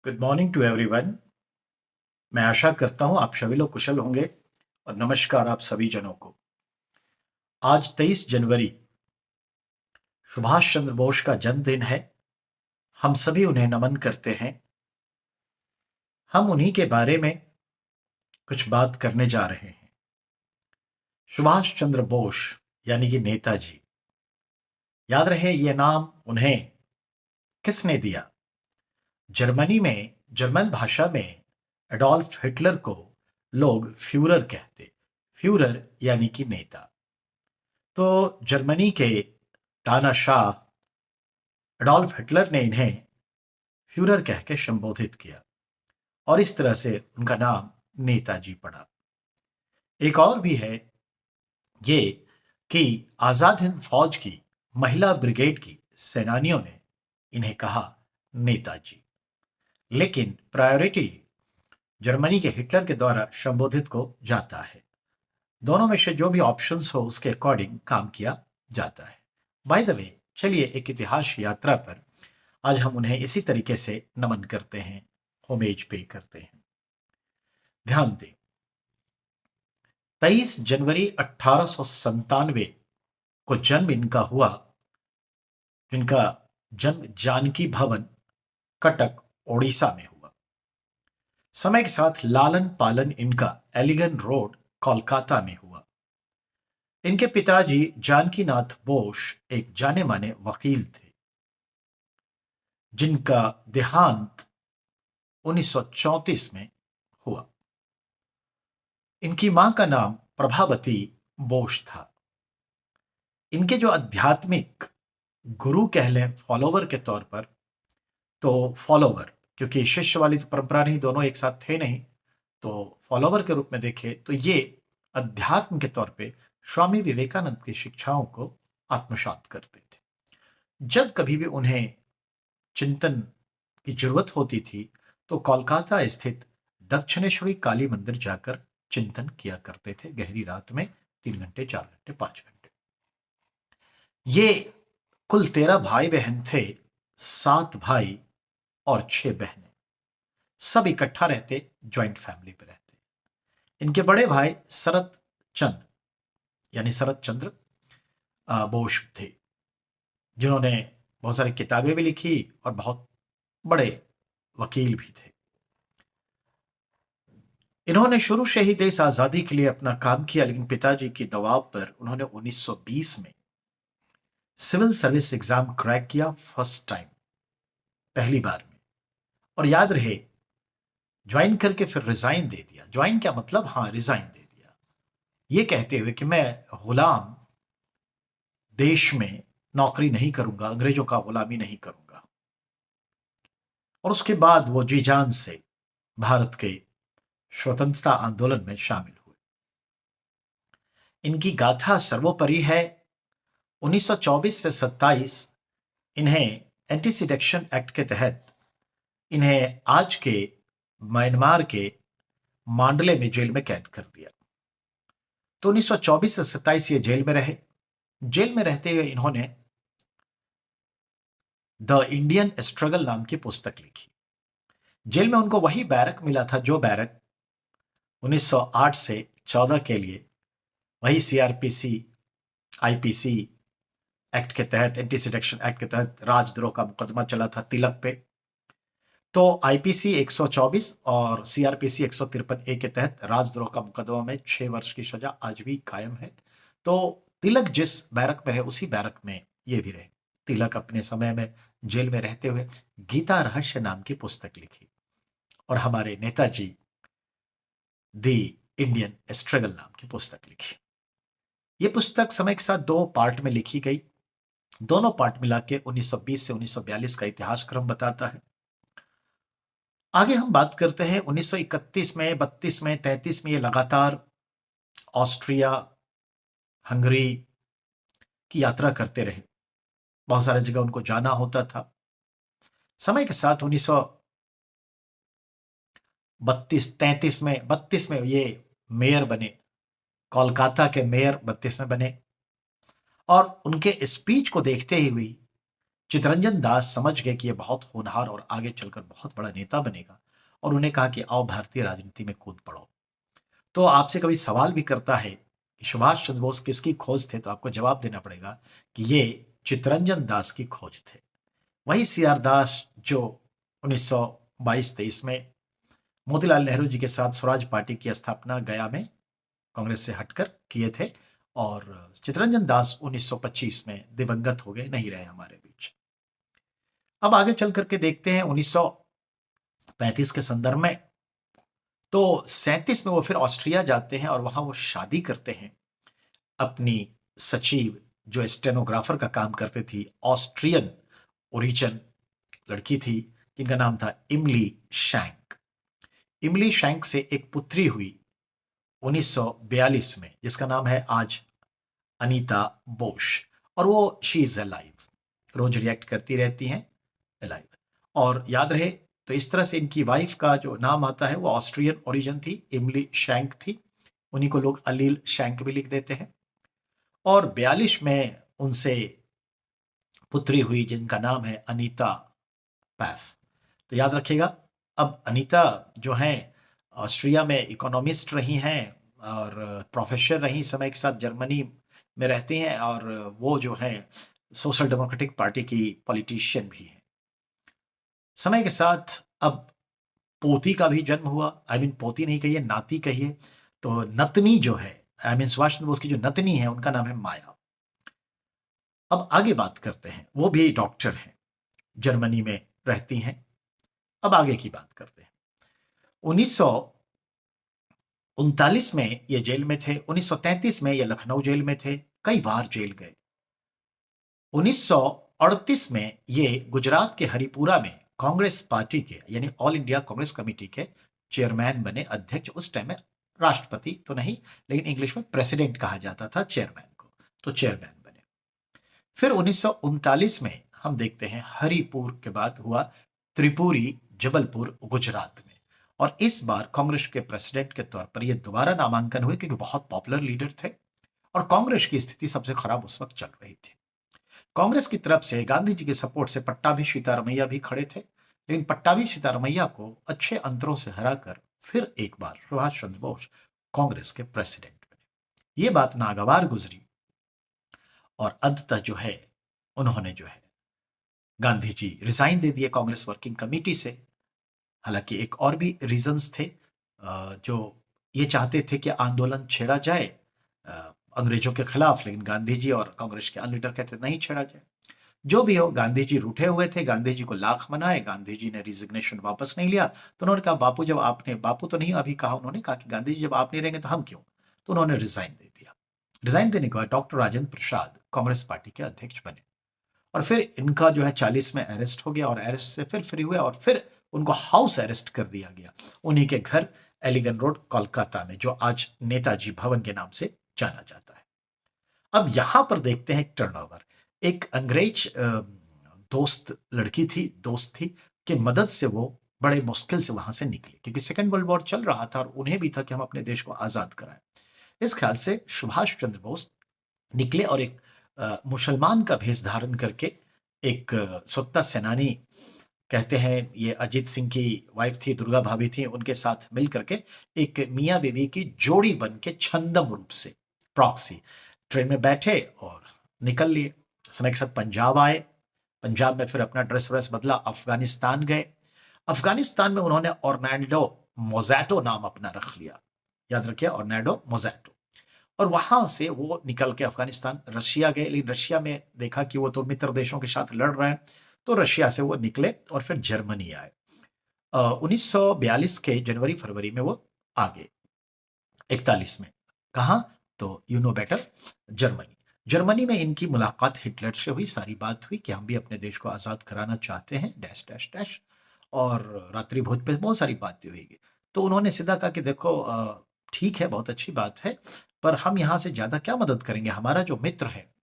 Good morning to everyone. मैं आशा करता हूं आप सभी लोग कुशल होंगे और नमस्कार आप सभी जनों को। आज 23 जनवरी सुभाष चंद्र बोस का जन्मदिन है। हम सभी उन्हें नमन करते हैं। हम उन्हीं के बारे में कुछ बात करने जा रहे हैं। सुभाष चंद्र बोस यानी कि नेताजी। याद रहे ये नाम उन्हें किसने दिया? जर्मन भाषा में एडोल्फ हिटलर को लोग फ्यूरर कहते। फ्यूरर यानी कि नेता। तो जर्मनी के तानाशाह एडोल्फ हिटलर ने इन्हें फ्यूरर कह के संबोधित किया और इस तरह से उनका नाम नेताजी पड़ा। एक और भी है ये कि आजाद हिंद फौज की महिला ब्रिगेड की सेनानियों ने इन्हें कहा नेताजी। लेकिन प्रायोरिटी जर्मनी के हिटलर के द्वारा संबोधित को जाता है। दोनों में से जो भी ऑप्शंस हो उसके अकॉर्डिंग काम किया जाता है। बाय द वे, चलिए एक इतिहास यात्रा पर आज हम उन्हें इसी तरीके से नमन करते हैं, होमेज पे करते हैं। ध्यान दें, 23 जनवरी 1897 को जन्म इनका हुआ, जिनका जन्म जानकी भवन कटक ओडिशा में हुआ। समय के साथ लालन पालन इनका एलिगन रोड कोलकाता में हुआ। इनके पिताजी जानकीनाथ बोस एक जाने माने वकील थे, जिनका देहांत 1934 में हुआ। इनकी मां का नाम प्रभावती बोस था। इनके जो आध्यात्मिक गुरु कह लें फॉलोवर के तौर पर, तो फॉलोवर, क्योंकि शिष्य वाली तो परंपरा नहीं, दोनों एक साथ थे नहीं, तो फॉलोवर के रूप में देखे तो ये अध्यात्म के तौर पे स्वामी विवेकानंद की शिक्षाओं को आत्मसात करते थे। जब कभी भी उन्हें चिंतन की जरूरत होती थी तो कोलकाता स्थित दक्षिणेश्वरी काली मंदिर जाकर चिंतन किया करते थे, गहरी रात में 3 घंटे, 4 घंटे, 5 घंटे। ये कुल 13 भाई बहन थे, 7 भाई और 6 बहनें। सब इकट्ठा रहते, ज्वाइंट फैमिली पे रहते। इनके बड़े भाई शरत चंद यानी शरत चंद्र बोस थे, जिन्होंने बहुत सारी किताबें भी लिखी और बहुत बड़े वकील भी थे। इन्होंने शुरू से ही देश आजादी के लिए अपना काम किया, लेकिन पिताजी के दबाव पर उन्होंने 1920 में सिविल सर्विस एग्जाम क्रैक किया, फर्स्ट टाइम, पहली बार में। और याद रहे, ज्वाइन करके फिर रिजाइन दे दिया। ज्वाइन क्या मतलब? हाँ, रिजाइन दे दिया, ये कहते हुए कि मैं गुलाम देश में नौकरी नहीं करूंगा, अंग्रेजों का गुलामी नहीं करूंगा। और उसके बाद वो जी जान से भारत के स्वतंत्रता आंदोलन में शामिल हुए। इनकी गाथा सर्वोपरि है। 1924 से 27 इन्हें एंटी सिडेक्शन एक्ट के तहत इन्हें आज के म्यांमार के मांडले में जेल में कैद कर दिया। तो 1924 से 27 ये जेल में रहे। जेल में रहते हुए इन्होंने द इंडियन स्ट्रगल नाम की पुस्तक लिखी। जेल में उनको वही बैरक मिला था जो बैरक 1908 से 14 के लिए वही सीआरपीसी आईपीसी एक्ट के तहत, एंटी सिडेक्शन एक्ट के तहत राजद्रोह का मुकदमा चला था तिलक पे। तो आईपीसी 124 और सीआरपीसी 153 ए के तहत राजद्रोह का मुकदमा में 6 वर्ष की सजा आज भी कायम है। तो तिलक जिस बैरक में रहे उसी बैरक में ये भी रहे। तिलक अपने समय में जेल में रहते हुए गीता रहस्य नाम की पुस्तक लिखी और हमारे नेताजी दी इंडियन स्ट्रगल नाम की पुस्तक लिखी। ये पुस्तक समय के साथ 2 पार्ट में लिखी गई। दोनों पार्ट मिला के 1920 से 1942 का इतिहास क्रम बताता है। आगे हम बात करते हैं 1931 में, 32 में, 33 में ये लगातार ऑस्ट्रिया, हंगरी की यात्रा करते रहे। बहुत सारी जगह उनको जाना होता था। समय के साथ 32 में ये मेयर बने, कोलकाता के मेयर 32 में बने। और उनके स्पीच को देखते ही हुई चितरंजन दास समझ गए कि ये बहुत होनहार और आगे चलकर बहुत बड़ा नेता बनेगा, और उन्हें कहा कि आओ भारतीय राजनीति में कूद पड़ो। तो आपसे कभी सवाल भी करता है कि सुभाष चंद्र बोस किसकी खोज थे, तो आपको जवाब देना पड़ेगा कि ये चितरंजन दास की खोज थे। वही सीआर दास जो 1922-23 में मोतीलाल नेहरू जी के साथ स्वराज पार्टी की स्थापना गया में कांग्रेस से हटकर किए थे, और चितरंजन दास 1925 में दिवंगत हो गए, नहीं रहे हमारे बीच। अब आगे चल करके देखते हैं 1935 के संदर्भ में। तो 37 में वो फिर ऑस्ट्रिया जाते हैं और वहां वो शादी करते हैं अपनी सचिव, जो स्टेनोग्राफर का काम करते थी, ऑस्ट्रियन ओरिजिन लड़की थी, जिनका नाम था इमली शैंक। इमली शैंक से एक पुत्री हुई 1942 में, जिसका नाम है आज अनीता बोश, और वो शी इज अलाइव, रोज रिएक्ट करती रहती हैं, अलाइव। और याद रहे तो इस तरह से इनकी वाइफ का जो नाम आता है वो ऑस्ट्रियन ओरिजिन थी, इमली शैंक थी, उन्हीं को लोग अलील शैंक भी लिख देते हैं। और 42 में उनसे पुत्री हुई जिनका नाम है अनीता पैफ। तो याद रखिएगा, अब अनीता जो हैं ऑस्ट्रिया में इकोनॉमिस्ट रही हैं और प्रोफेसर रही, समय के साथ जर्मनी में रहती हैं, और वो जो है सोशल डेमोक्रेटिक पार्टी की पॉलिटिशियन भी हैं। समय के साथ अब पोती का भी जन्म हुआ, आई मीन पोती नहीं कहिए, नाती कहिए। तो नतनी जो है, आई मीन सुभाष चंद्र बोस की जो नतनी है उनका नाम है माया। अब आगे बात करते हैं, वो भी डॉक्टर हैं, जर्मनी में रहती हैं। अब आगे की बात करते हैं। 1939 में ये जेल में थे, 1933 में ये लखनऊ जेल में थे, कई बार जेल गए। 1938 में ये गुजरात के हरिपुरा में कांग्रेस पार्टी के, यानी ऑल इंडिया कांग्रेस कमेटी के चेयरमैन बने, अध्यक्ष। उस टाइम में राष्ट्रपति तो नहीं, लेकिन इंग्लिश में प्रेसिडेंट कहा जाता था चेयरमैन को, तो चेयरमैन बने। फिर 1939 में हम देखते हैं हरिपुर के बाद हुआ त्रिपुरी, जबलपुर, गुजरात में, और इस बार कांग्रेस के प्रेसिडेंट के तौर पर ये दोबारा नामांकन हुए, क्योंकि बहुत पॉपुलर लीडर थे और कांग्रेस की स्थिति सबसे खराब उस वक्त चल रही थी। कांग्रेस की तरफ से गांधी जी के सपोर्ट से पट्टाभी सीतारमैया भी खड़े थे, लेकिन पट्टाभी सीतारमैया को अच्छे अंतरों से हराकर फिर एक बार सुभाष चंद्र बोस कांग्रेस के प्रेसिडेंट बने। ये बात नागवार गुजरी, और अंततः जो है उन्होंने जो है गांधी जी रिजाइन दे दिए कांग्रेस वर्किंग कमेटी से। हालांकि एक और भी रीजंस थे, जो ये चाहते थे कि आंदोलन छेड़ा जाए अंग्रेजों के खिलाफ, लेकिन गांधी जी और कांग्रेस के अन्य लीडर कहते नहीं छेड़ा जाए। जो भी हो, गांधी जी रूठे हुए थे, गांधी जी को लाख मनाए, गांधी जी ने रिजिग्नेशन वापस नहीं लिया। तो उन्होंने कहा बापू जब आपने, बापू तो नहीं अभी कहा, उन्होंने कहा कि गांधी जी जब आप नहीं रहेंगे तो हम क्यों। तो उन्होंने रिजाइन दे दिया। रिजाइन देने के बाद डॉक्टर राजेंद्र प्रसाद कांग्रेस पार्टी के अध्यक्ष बने, और फिर इनका जो है 40 में अरेस्ट हो गया, और अरेस्ट से फिर फ्री हुए, और फिर उनको हाउस अरेस्ट कर दिया गया उन्हीं के घर एलिगन रोड कोलकाता में, जो आज नेताजी भवन के नाम से जाना जाता है। अब यहां पर देखते हैं एक टर्नओवर। एक अंग्रेज दोस्त लड़की थी, दोस्त थी, कि मदद से वो बड़े मुश्किल से वहां से निकली, क्योंकि सेकेंड वर्ल्ड वॉर चल रहा था और उन्हें भी था कि हम अपने देश को आजाद कराएं। इस ख्याल से सुभाष चंद्र बोस निकले और एक मुसलमान का भेष धारण करके, एक स्वतंत्रता सेनानी, कहते हैं ये अजीत सिंह की वाइफ थी, दुर्गा भाभी थी, उनके साथ मिल करके एक मियाँ बीवी की जोड़ी बन के छंदम रूप से प्रॉक्सी ट्रेन में बैठे और निकल लिए। समय के साथ पंजाब आए, पंजाब में फिर अपना ड्रेस व्रेस बदला, अफगानिस्तान गए। अफगानिस्तान में उन्होंने ऑर्लैंडो मोज़ैटो नाम अपना रख लिया, याद रखिए, ऑर्लैंडो मोज़ैटो। और वहां से वो निकल के अफगानिस्तान रशिया गए, लेकिन रशिया में देखा कि वो तो मित्र देशों के साथ लड़ रहे हैं, तो रशिया से वो निकले और फिर जर्मनी आए। 1942 के जनवरी फरवरी में वो आ गए। 41 में कहा, तो you know better, Germany. Germany में इनकी मुलाकात हिटलर से हुई, सारी बात हुई कि हम भी अपने देश को आजाद कराना चाहते हैं, डैश डैश डैश, और रात्रि भोज पे बहुत सारी बातें हुई। तो उन्होंने सीधा कहा कि देखो, ठीक है, बहुत अच्छी बात है, पर हम यहाँ से ज्यादा क्या मदद करेंगे, हमारा जो मित्र है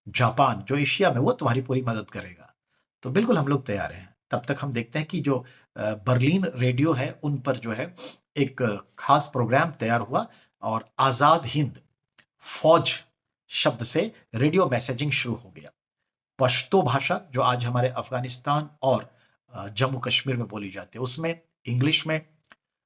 जापान, जो एशिया में, वो तुम्हारी पूरी मदद करेगा। तो बिल्कुल हम लोग तैयार हैं। तब तक हम देखते हैं कि जो बर्लिन रेडियो है उन पर जो है एक खास प्रोग्राम तैयार हुआ, और आजाद हिंद फौज शब्द से रेडियो मैसेजिंग शुरू हो गया। पश्तो भाषा जो आज हमारे अफगानिस्तान और जम्मू कश्मीर में बोली जाती है उसमें, इंग्लिश में,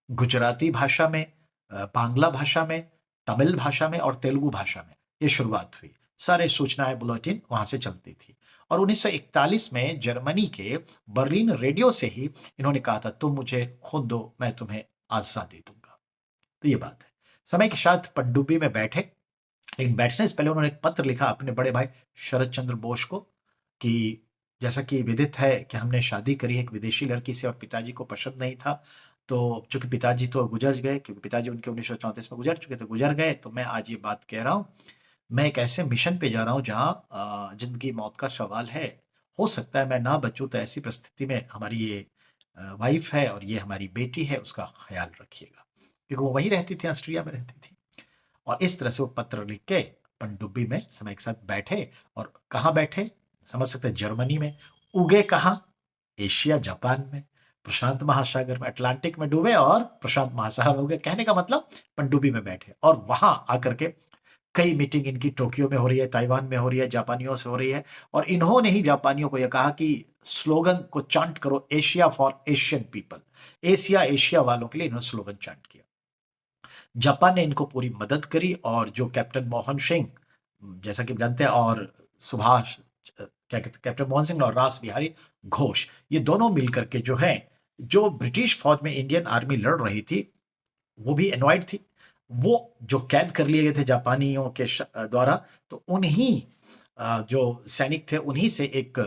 गुजराती भाषा में, बांग्ला भाषा में, तमिल भाषा में और तेलुगु भाषा में ये शुरुआत हुई। सारे सूचनाएं बुलेटिन वहां से चलती थी। और 1941 में जर्मनी के बर्लिन रेडियो से ही इन्होंने कहा था, तुम मुझे खून दो, मैं तुम्हें आजादी दूंगा। तो ये बात है। समय के साथ पनडुब्बी में बैठे, लेकिन बैठने से पहले उन्होंने एक पत्र लिखा अपने बड़े भाई शरद चंद्र बोस को कि जैसा कि विदित है कि हमने शादी करी एक विदेशी लड़की से और पिताजी को पसंद नहीं था, तो चूंकि पिताजी तो गुजर गए, क्योंकि पिताजी उनके 1934 में गुजर चुके थे, गुजर गए, तो मैं आज ये बात कह रहा हूँ। मैं एक ऐसे मिशन पे जा रहा हूँ जहाँ जिंदगी मौत का सवाल है। हो सकता है मैं ना बचूं, तो ऐसी परिस्थिति में हमारी ये वाइफ है और ये हमारी बेटी है, उसका ख्याल रखिएगा, क्योंकि वो वहीं रहती थी, ऑस्ट्रिया में रहती थी। और इस तरह से वो पत्र लिख के पनडुब्बी में समय के साथ बैठे। और कहाँ बैठे, समझ सकते हैं, जर्मनी में। उगे कहाँ, एशिया जापान में, प्रशांत महासागर में, अटलांटिक में डूबे और प्रशांत महासागर हो गए। कहने का मतलब पनडुब्बी में बैठे और वहां आकर के कई मीटिंग इनकी टोक्यो में हो रही है, ताइवान में हो रही है, जापानियों से हो रही है। और इन्होंने ही जापानियों को यह कहा कि स्लोगन को चांट करो, Asia for Asian people, Asia Asia वालों के लिए इन्होंने स्लोगन चांट किया। जापान ने इनको पूरी मदद करी और जो कैप्टन मोहन सिंह, जैसा कि जानते हैं, और सुभाष, क्या कहते हैं, कैप्टन मोहन सिंह और रास बिहारी घोष, ये दोनों मिलकर के जो है, जो ब्रिटिश फौज में इंडियन आर्मी लड़ रही थी, वो भी एनॉयड थी। वो जो कैद कर लिए गए थे जापानियों के द्वारा, तो उन्हीं जो सैनिक थे उन्हीं से एक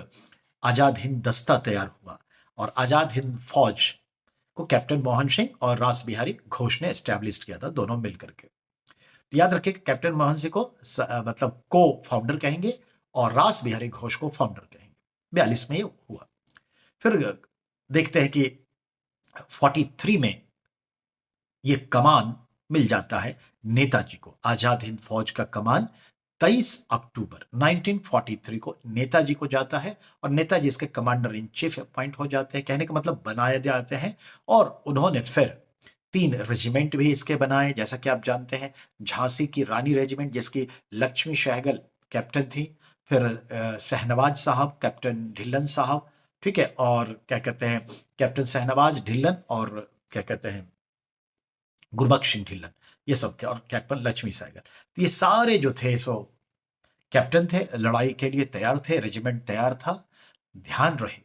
आजाद हिंद दस्ता तैयार हुआ और आजाद हिंद फौज को कैप्टन मोहन सिंह और रास बिहारी घोष ने एस्टैब्लिश किया था, दोनों मिलकर के। तो याद रखिए कि कैप्टन मोहन सिंह को मतलब को फाउंडर कहेंगे और रास बिहारी घोष को फाउंडर कहेंगे। 42 में ये हुआ। फिर देखते हैं कि 43 में ये कमान मिल जाता है नेताजी को, आजाद हिंद फौज का कमान 23 अक्टूबर 1943 को नेताजी को जाता है और नेताजी इसके कमांडर इन चीफ अपॉइंट हो जाते हैं। कहने का मतलब बनाए जाते हैं। और उन्होंने फिर 3 रेजिमेंट भी इसके बनाए, जैसा कि आप जानते हैं, झांसी की रानी रेजिमेंट जिसकी लक्ष्मी सहगल कैप्टन थी, फिर शहनवाज साहब, कैप्टन ढिल्लन साहब, ठीक है, और क्या कहते हैं, कैप्टन शहनवाज ढिल्लन और क्या कहते हैं, गुरबख्श सिंह ढिल्लन, ये सब थे, और कैप्टन लक्ष्मी सहगल। तो ये सारे जो थे सो कैप्टन थे, लड़ाई के लिए तैयार थे, रेजिमेंट तैयार था। ध्यान रहे,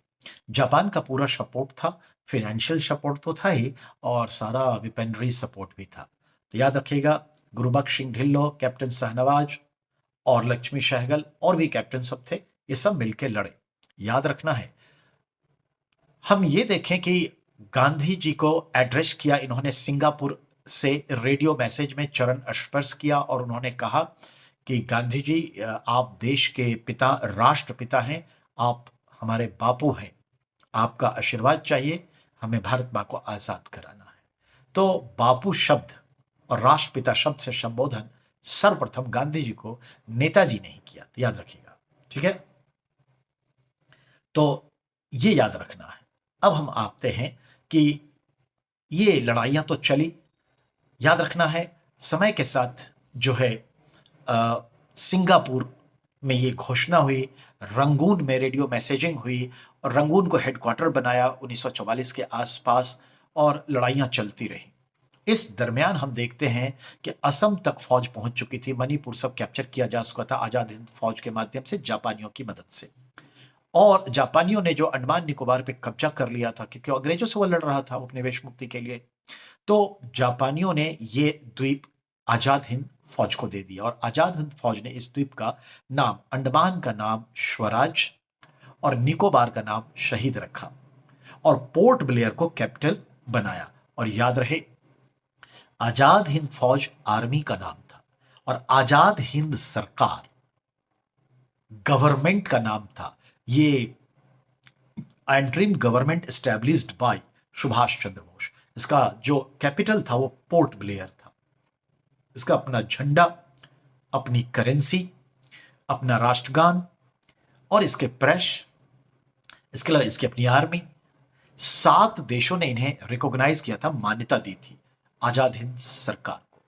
जापान का पूरा सपोर्ट था, फाइनेंशियल सपोर्ट तो था ही और सारा वेपनरी सपोर्ट भी था। तो याद रखिएगा, गुरबख्श सिंह ढिल्लो, कैप्टन शहनवाज और लक्ष्मी सहगल और भी कैप्टन सब थे, ये सब मिलकर लड़े। याद रखना है, हम ये देखें कि गांधी जी को एड्रेस किया इन्होंने सिंगापुर से रेडियो मैसेज में चरण स्पर्श किया और उन्होंने कहा कि गांधी जी, आप देश के पिता, राष्ट्रपिता हैं, आप हमारे बापू हैं, आपका आशीर्वाद चाहिए, हमें भारत मां को आजाद कराना है। तो बापू शब्द और राष्ट्रपिता शब्द से संबोधन सर्वप्रथम गांधी जी को नेताजी ने ही किया, तो याद रखिएगा, ठीक है। तो ये याद रखना है। अब हम आते हैं कि ये लड़ाइयां तो चली, याद रखना है समय के साथ जो है सिंगापुर में ये घोषणा हुई, रंगून में रेडियो मैसेजिंग हुई और रंगून को हेडक्वार्टर बनाया 1944 के आसपास और लड़ाइयां चलती रही। इस दरमियान हम देखते हैं कि असम तक फौज पहुंच चुकी थी, मणिपुर सब कैप्चर किया जा चुका था आजाद हिंद फौज के माध्यम से, जापानियों की मदद से। और जापानियों ने जो अंडमान निकोबार पे कब्जा कर लिया था, क्योंकि अंग्रेजों से वो लड़ रहा था उपनिवेश मुक्ति के लिए, तो जापानियों ने ये द्वीप आजाद हिंद फौज को दे दिया और आजाद हिंद फौज ने इस द्वीप का नाम, अंडमान का नाम स्वराज और निकोबार का नाम शहीद रखा और पोर्ट ब्लेयर को कैपिटल बनाया। और याद रहे, आजाद हिंद फौज आर्मी का नाम था और आजाद हिंद सरकार गवर्नमेंट का नाम था। ये interim government established by Subhash Chandra Bose. इसका जो कैपिटल था वो पोर्ट ब्लेयर था। इसका अपना झंडा, अपनी करेंसी, अपना राष्ट्रगान और इसके प्रेस, इसके अलावा इसकी अपनी आर्मी, 7 देशों ने इन्हें रिकॉग्नाइज किया था, मान्यता दी थी आजाद हिंद सरकार को।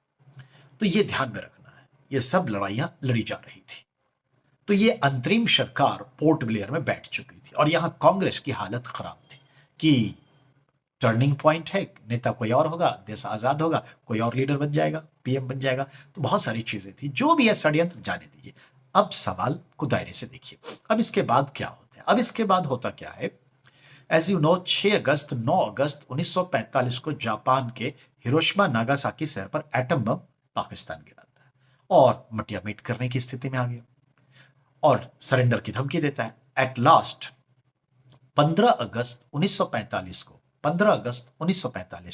तो ये ध्यान में रखना है, ये सब लड़ाइयां लड़ी जा रही थी। तो ये अंतरिम सरकार पोर्ट ब्लेयर में बैठ चुकी थी और यहां कांग्रेस की हालत खराब थी कि टर्निंग पॉइंट है, नेता कोई और होगा, देश आजाद होगा, कोई और लीडर बन जाएगा, पीएम बन जाएगा। तो बहुत सारी चीजें थी, जो भी है षड्यंत्र जाने दीजिए। अब सवाल को दायरे से देखिए, अब इसके बाद क्या होता है? अब इसके बाद होता क्या है? एज यू नो, 9 अगस्त 1945 को जापान के हिरोशिमा नागासाकी शहर पर एटम बम पाकिस्तान गिराता है और मटिया मेट करने की स्थिति में आ गया और सरेंडर की धमकी देता है। एट लास्ट 15 अगस्त 1945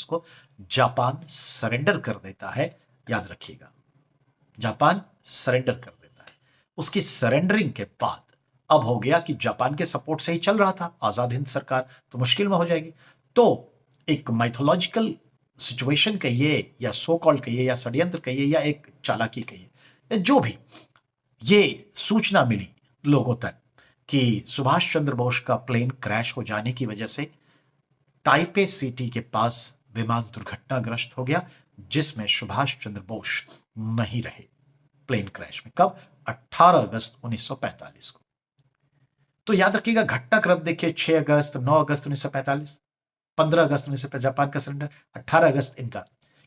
को जापान सरेंडर कर देता है। याद रखिएगा, जापान सरेंडर कर देता है। उसकी सरेंडरिंग के बाद अब हो गया कि जापान के सपोर्ट से ही चल रहा था आजाद हिंद सरकार, तो मुश्किल में हो जाएगी। तो एक माइथोलॉजिकल सिचुएशन कहिए या सो कॉल्ड कहिए या षड्यंत्र कहिए या एक चालाकी कहिए, जो भी, ये सूचना मिली लोगों तक कि सुभाष चंद्र बोस का प्लेन क्रैश हो जाने की वजह से ताइपे सिटी के पास विमान दुर्घटनाग्रस्त हो गया, जिसमें सुभाष चंद्र बोस नहीं रहे प्लेन क्रैश में। कब? 18 अगस्त 1945 को। तो याद रखिएगा, घटनाक्रम देखिए, 6 अगस्त, 9 अगस्त 1945, 15 अगस्त 1945 जापान का सरेंडर, 18 अगस्त इनका,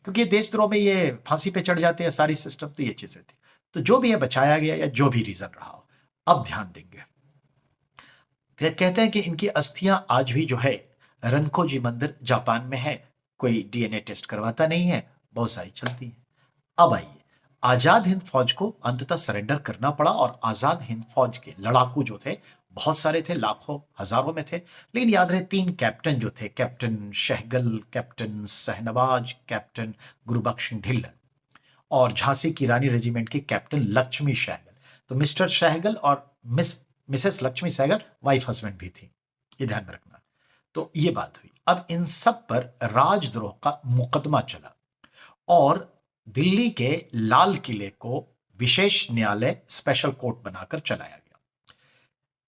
क्योंकि देशद्रोह में ये फांसी पे चढ़ जाते हैं सारी सिस्टम। तो ये चीजें थी, तो जो भी है बचाया गया या जो भी रीजन रहा हो। अब ध्यान देंगे, कहते हैं कि इनकी अस्थियां आज भी जो है रनकोजी मंदिर जापान में है। कोई डीएनए टेस्ट करवाता नहीं है, बहुत सारी चलती है। अब आइए, आजाद हिंद फौज को अंततः सरेंडर करना पड़ा और आजाद हिंद फौज के लड़ाकू जो थे बहुत सारे थे, लाखों हजारों में थे। लेकिन याद रहे, 3 कैप्टन जो थे, captain Sehgal, captain Shahnawaz, captain Gurbaksh Singh Dhillon और झांसी की रानी रेजिमेंट की कैप्टन लक्ष्मी सहगल। तो मिस्टर सहगल और Mrs Lakshmi Sehgal wife husband भी थी, ये ध्यान में रखना। तो ये बात हुई। अब इन सब पर राजद्रोह का मुकदमा चला और दिल्ली के लाल किले को विशेष न्यायालय, स्पेशल कोर्ट बनाकर चलाया गया।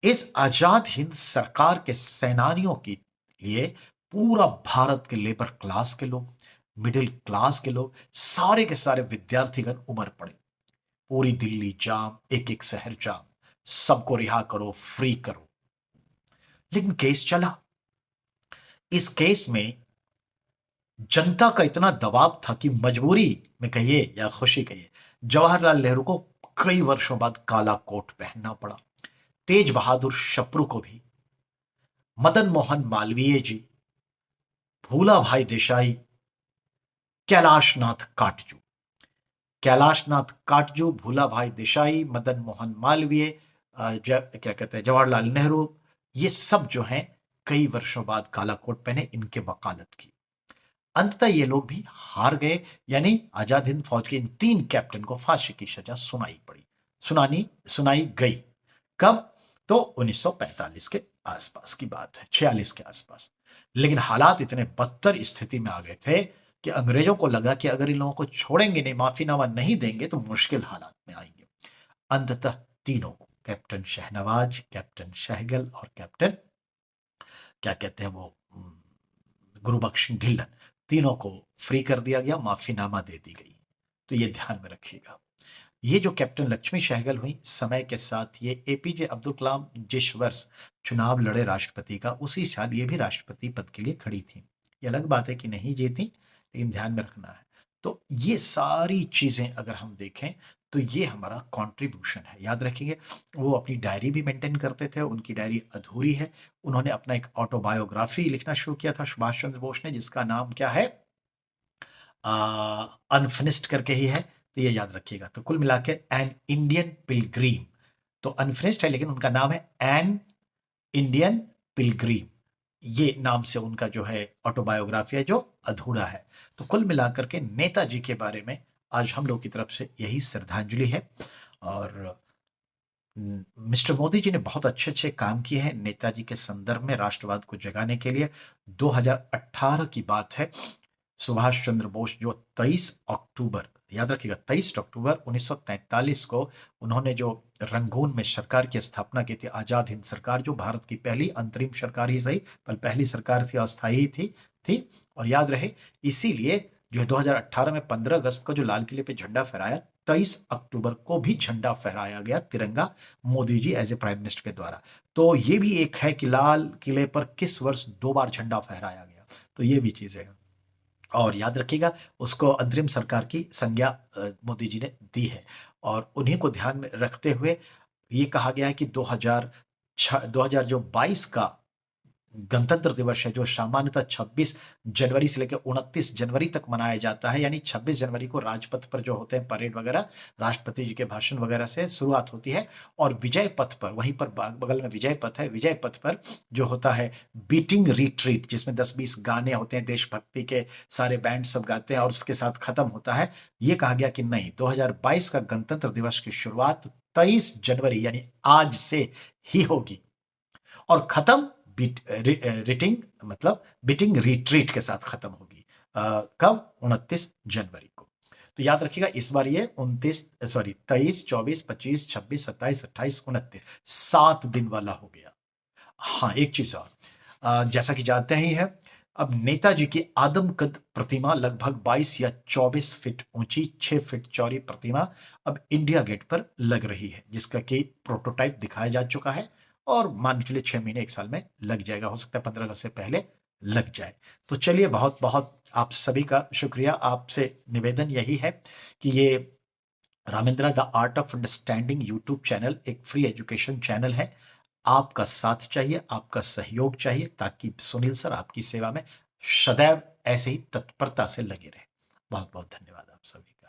इस आजाद हिंद सरकार के सेनानियों के लिए पूरा भारत के लेबर क्लास के लोग, मिडिल क्लास के लोग, सारे के सारे विद्यार्थीगण उमड़ पड़े। पूरी दिल्ली जाम, एक एक शहर जाम, सबको रिहा करो, फ्री करो। लेकिन केस चला। इस केस में जनता का इतना दबाव था कि मजबूरी में कहिए या खुशी कहिए, जवाहरलाल नेहरू को कई वर्षों बाद काला कोट पहनना पड़ा। तेज बहादुर शप्रू को भी, मदन मोहन मालवीय जी, भूला भाई देसाई, कैलाशनाथ काटजू, भूला भाई देसाई, मदन मोहन मालवीय, क्या कहते हैं, जवाहरलाल नेहरू, ये सब जो हैं कई वर्षों बाद काला कोट पहने, इनके वकालत की। अंततः ये लोग भी हार गए, यानी आजाद हिंद फौज के इन 3 कैप्टन को फांसी की सजा सुनाई गई। कब? तो 1945 के आसपास की बात है, 46 के आसपास। लेकिन हालात इतने बदतर स्थिति में आ गए थे कि अंग्रेजों को लगा कि अगर इन लोगों को छोड़ेंगे नहीं, माफीनामा नहीं देंगे, तो मुश्किल हालात में आएंगे। अंततः तीनों को, कैप्टन शहनवाज, कैप्टन शहगल और कैप्टन क्या कहते हैं वो गुरुबख्श सिंह ढिल्लन, तीनों को फ्री कर दिया गया, माफीनामा दे दी गई। तो ये ध्यान में रखिएगा। ये जो कैप्टन लक्ष्मी सहगल हुई, समय के साथ ये एपीजे अब्दुल कलाम जिस वर्ष चुनाव लड़े राष्ट्रपति का, उसी साल ये भी राष्ट्रपति पद के लिए खड़ी थी। ये अलग बात है कि नहीं जीती, लेकिन ध्यान में रखना है। तो ये सारी चीजें अगर हम देखें तो ये हमारा कंट्रीब्यूशन है। याद रखेंगे, वो अपनी डायरी भी मेंटेन करते थे, उनकी डायरी अधूरी है। उन्होंने अपना एक ऑटोबायोग्राफी लिखना शुरू किया था सुभाष चंद्र बोस ने, जिसका नाम क्या है, अनफिनिश्ड करके ही है। तो ये याद रखिएगा। तो कुल मिला के एन इंडियन पिलग्रीम, तो अनफिनिश्ड है लेकिन उनका नाम है एन इंडियन पिलग्रीम, ये नाम से उनका जो है ऑटोबायोग्राफी है, जो अधूरा है। तो कुल मिलाकर के नेताजी के बारे में आज हम लोग की तरफ से यही श्रद्धांजलि है। और मिस्टर मोदी जी ने बहुत अच्छे अच्छे काम किए हैं नेताजी के संदर्भ में, राष्ट्रवाद को जगाने के लिए। 2018 की बात है, सुभाष चंद्र बोस जो 23 अक्टूबर, याद रखिएगा 23 अक्टूबर 1943 को उन्होंने जो रंगून में सरकार की स्थापना की थी, आजाद हिंद सरकार, जो भारत की पहली अंतरिम सरकार ही सही पर पहली सरकार थी, अस्थायी थी। और याद रहे, इसीलिए जो 2018 में 15 अगस्त को जो लाल किले पे झंडा फहराया, 23 अक्टूबर को भी झंडा फहराया गया, तिरंगा, Modi ji as a prime minister के द्वारा। तो ये भी एक है कि लाल किले पर किस वर्ष 2 बार झंडा फहराया गया, तो ये भी चीजें हैं। और याद रखिएगा, उसको अंतरिम सरकार की संज्ञा मोदी जी ने दी है, और उन्हीं को ध्यान में रखते हुए ये कहा गया है कि 2022 का गणतंत्र दिवस है, जो सामान्यतः 26 जनवरी से लेकर 29 जनवरी तक मनाया जाता है। यानी 26 जनवरी को राजपथ पर जो होते हैं परेड वगैरह, राष्ट्रपति जी के भाषण वगैरह से शुरुआत होती है, और विजय पथ पर, वहीं पर बगल में विजय पथ है, विजय पथ पर जो होता है बीटिंग रिट्रीट, जिसमें 10-20 गाने होते हैं, देशभक्ति के सारे बैंड सब गाते हैं, और उसके साथ खत्म होता है। ये कहा गया कि नहीं, 2022 का गणतंत्र दिवस की शुरुआत 23 जनवरी यानी आज से ही होगी, और खत्म रिटिंग मतलब बीटिंग रिट्रीट के साथ खत्म होगी। कब? 29 जनवरी को। तो याद रखिएगा, इस बार ये 23, 24, 25, 26, 27, 28, 29 7 दिन वाला हो गया। हाँ, एक चीज और, जैसा कि जानते ही है, अब नेताजी की आदमकद प्रतिमा लगभग 22 या 24 फीट ऊंची, 6 फीट चौड़ी प्रतिमा अब इंडिया गेट पर लग रही है, जिसका कि प्रोटोटाइप दिखाया जा चुका है, और मान के चलिए 6 महीने 1 साल में लग जाएगा, हो सकता है 15 अगस्त से पहले लग जाए। तो चलिए, बहुत बहुत आप सभी का शुक्रिया। आपसे निवेदन यही है कि ये Ramendra the art of understanding YouTube channel एक फ्री एजुकेशन चैनल है। आपका साथ चाहिए, आपका सहयोग चाहिए, ताकि सुनील सर आपकी सेवा में सदैव ऐसे ही तत्परता से लगे रहे। बहुत बहुत धन्यवाद आप सभी का।